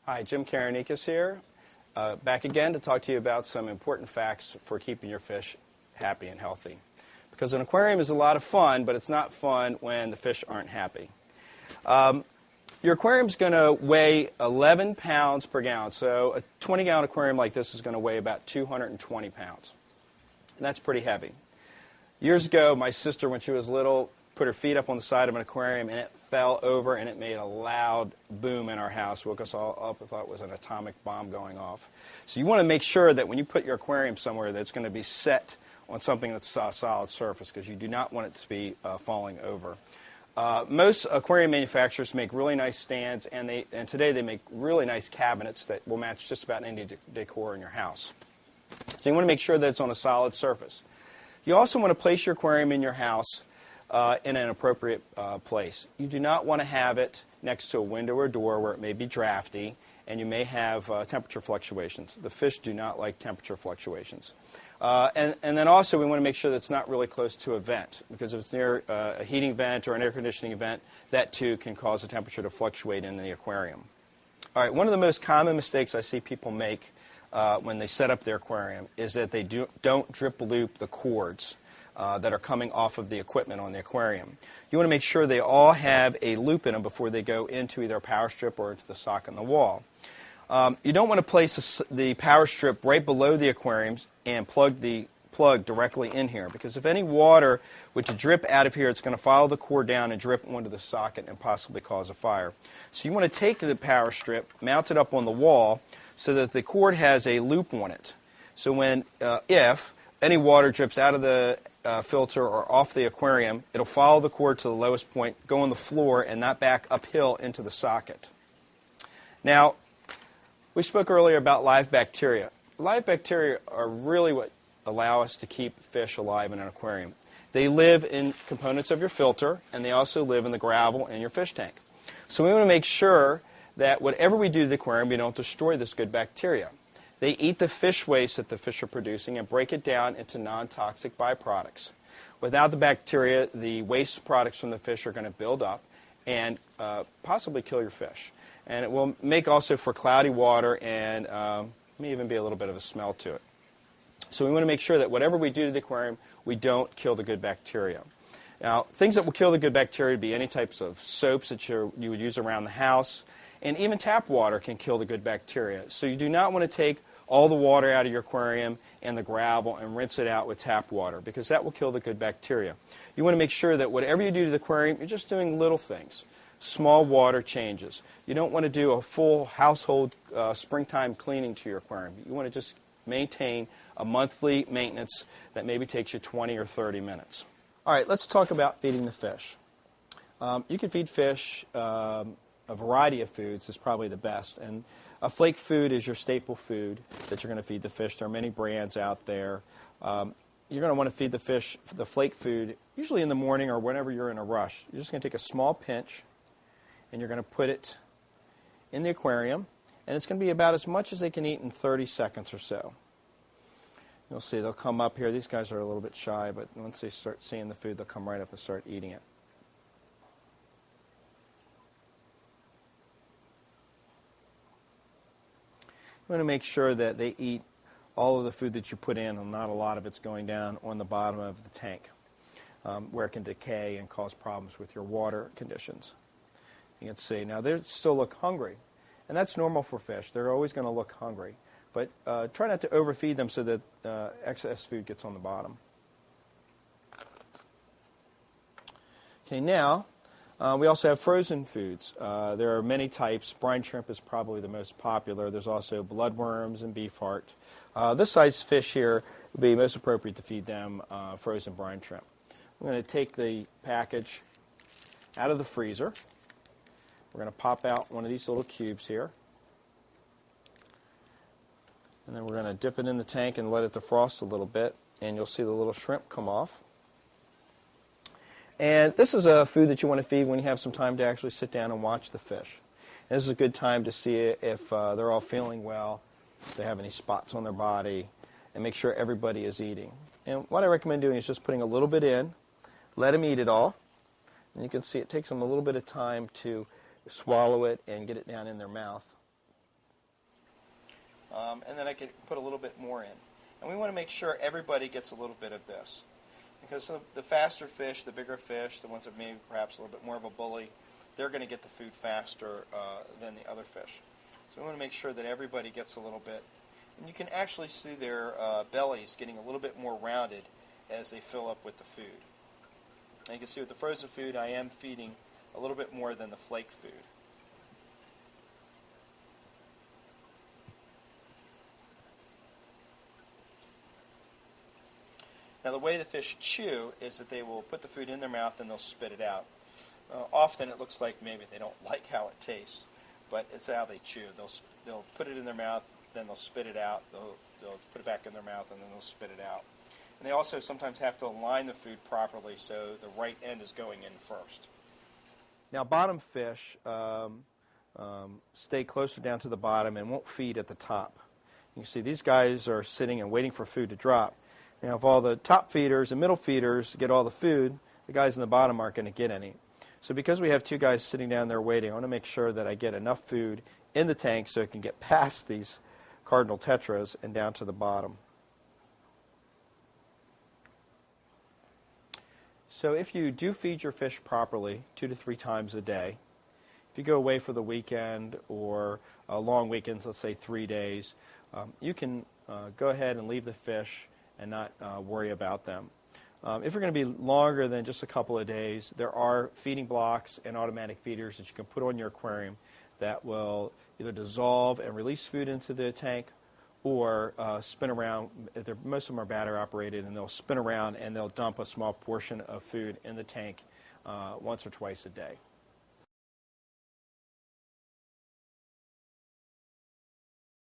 Hi, Jim Karanikas here, back again to talk to you about some important facts for keeping your fish happy and healthy. Because an aquarium is a lot of fun, but it's not fun when the fish aren't happy. Your aquarium's going to weigh 11 pounds per gallon, so a 20-gallon aquarium like this is going to weigh about 220 pounds. And that's pretty heavy. Years ago, my sister, when she was little, put her feet up on the side of an aquarium, and it fell over, and it made a loud boom in our house. Woke us all up and thought it was an atomic bomb going off. So you want to make sure that when you put your aquarium somewhere that it's going to be set on something that's a solid surface, because you do not want it to be falling over. Most aquarium manufacturers make really nice stands, and today they make really nice cabinets that will match just about any decor in your house. So you want to make sure that it's on a solid surface. You also want to place your aquarium in your house in an appropriate place. You do not want to have it next to a window or door where it may be drafty, and you may have temperature fluctuations. The fish do not like temperature fluctuations. And then also we want to make sure that it's not really close to a vent, because if it's near a heating vent or an air conditioning vent, that too can cause the temperature to fluctuate in the aquarium. All right, one of the most common mistakes I see people make when they set up their aquarium is that they don't drip loop the cords that are coming off of the equipment on the aquarium. You want to make sure they all have a loop in them before they go into either a power strip or into the socket in the wall. You don't want to place the power strip right below the aquariums and plug the plug directly in here, because if any water were to drip out of here, it's going to follow the cord down and drip onto the socket and possibly cause a fire. So you want to take the power strip, mount it up on the wall so that the cord has a loop on it. So when, if any water drips out of the filter or off the aquarium, it'll follow the cord to the lowest point, go on the floor, and not back uphill into the socket. Now, we spoke earlier about live bacteria. Live bacteria are really what allow us to keep fish alive in an aquarium. They live in components of your filter, and they also live in the gravel in your fish tank. So we want to make sure that whatever we do to the aquarium, we don't destroy this good bacteria. They eat the fish waste that the fish are producing and break it down into non-toxic byproducts. Without the bacteria, the waste products from the fish are going to build up and possibly kill your fish. And it will make also for cloudy water and may even be a little bit of a smell to it. So we want to make sure that whatever we do to the aquarium, we don't kill the good bacteria. Now, things that will kill the good bacteria would be any types of soaps that you would use around the house, and even tap water can kill the good bacteria. So you do not want to take all the water out of your aquarium and the gravel and rinse it out with tap water, because that will kill the good bacteria. You want to make sure that whatever you do to the aquarium, you're just doing little things, small water changes. You don't want to do a full household springtime cleaning to your aquarium. You want to just maintain a monthly maintenance that maybe takes you 20 or 30 minutes. All right, let's talk about feeding the fish. You can feed fish a variety of foods is probably the best. And a flake food is your staple food that you're going to feed the fish. There are many brands out there. You're going to want to feed the fish the flake food usually in the morning or whenever you're in a rush. You're just going to take a small pinch and you're going to put it in the aquarium. And it's going to be about as much as they can eat in 30 seconds or so. You'll see they'll come up here. These guys are a little bit shy, but once they start seeing the food, they'll come right up and start eating it. You want to make sure that they eat all of the food that you put in, and not a lot of it's going down on the bottom of the tank, where it can decay and cause problems with your water conditions. You can see, now they still look hungry. And that's normal for fish. They're always going to look hungry. But try not to overfeed them so that excess food gets on the bottom. Okay, now we also have frozen foods. There are many types. Brine shrimp is probably the most popular. There's also bloodworms and beef heart. This size fish here would be most appropriate to feed them frozen brine shrimp. I'm going to take the package out of the freezer. We're going to pop out one of these little cubes here. And then we're going to dip it in the tank and let it defrost a little bit. And you'll see the little shrimp come off. And this is a food that you want to feed when you have some time to actually sit down and watch the fish. And this is a good time to see if they're all feeling well, if they have any spots on their body, and make sure everybody is eating. And what I recommend doing is just putting a little bit in, let them eat it all. And you can see it takes them a little bit of time to swallow it and get it down in their mouth. and then I could put a little bit more in. And we want to make sure everybody gets a little bit of this. Because the faster fish, the bigger fish, the ones that maybe perhaps a little bit more of a bully, they're going to get the food faster than the other fish. So we want to make sure that everybody gets a little bit. And you can actually see their bellies getting a little bit more rounded as they fill up with the food. And you can see with the frozen food, I am feeding a little bit more than the flake food. Now the way the fish chew is that they will put the food in their mouth and they'll spit it out. Often it looks like maybe they don't like how it tastes, but it's how they chew. They'll put it in their mouth, then they'll spit it out. They'll put it back in their mouth, and then they'll spit it out. And they also sometimes have to align the food properly so the right end is going in first. Now, bottom fish stay closer down to the bottom and won't feed at the top. You can see these guys are sitting and waiting for food to drop. Now, if all the top feeders and middle feeders get all the food, the guys in the bottom aren't going to get any. So because we have two guys sitting down there waiting, I want to make sure that I get enough food in the tank so it can get past these cardinal tetras and down to the bottom. So if you do feed your fish properly 2 to 3 times a day, if you go away for the weekend or long weekends, let's say 3 days, you can go ahead and leave the fish and not worry about them. If you're going to be longer than just a couple of days, there are feeding blocks and automatic feeders that you can put on your aquarium that will either dissolve and release food into the tank or spin around. Most of them are battery operated, and they'll spin around and they'll dump a small portion of food in the tank once or twice a day.